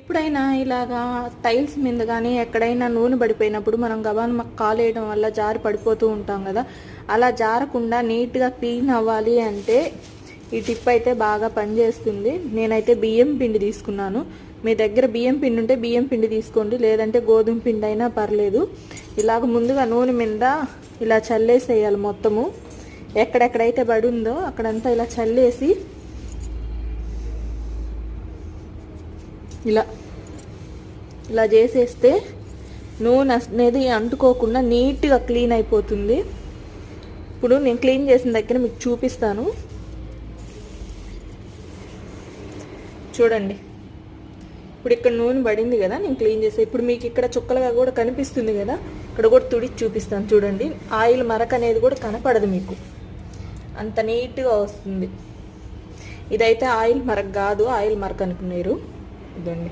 ఎప్పుడైనా ఇలాగా టైల్స్ మీద కానీ ఎక్కడైనా నూనె పడిపోయినప్పుడు మనం గబాన్ కాలేయడం వల్ల జారి పడిపోతూ ఉంటాం కదా, అలా జారకుండా నీట్గా క్లీన్ అవ్వాలి అంటే ఈ టిప్ అయితే బాగా పనిచేస్తుంది. నేనైతే బియ్యం పిండి తీసుకున్నాను. మీ దగ్గర బియ్యం పిండి ఉంటే బియ్యం పిండి తీసుకోండి, లేదంటే గోధుమ పిండి అయినా పర్లేదు. ఇలాగ ముందుగా నూనె మీద ఇలా చల్లేసేయాలి. మొత్తము ఎక్కడెక్కడైతే పడి ఉందో అక్కడంతా ఇలా చల్లేసి ఇలా చేసేస్తే నూనె అనేది అంటుకోకుండా నీట్గా క్లీన్ అయిపోతుంది. ఇప్పుడు నేను క్లీన్ చేసిన దగ్గర మీకు చూపిస్తాను, చూడండి. ఇప్పుడు ఇక్కడ నూనె పడింది కదా, నేను క్లీన్ చేసే. ఇప్పుడు మీకు ఇక్కడ చుక్కలుగా కూడా కనిపిస్తుంది కదా, ఇక్కడ కూడా తుడిచి చూపిస్తాను చూడండి. ఆయిల్ మరక అనేది కూడా కనపడదు మీకు, అంత నీట్గా వస్తుంది. ఇదైతే ఆయిల్ మరక కాదు, ఆయిల్ మరక అనుకున్నారు. ఇదండి.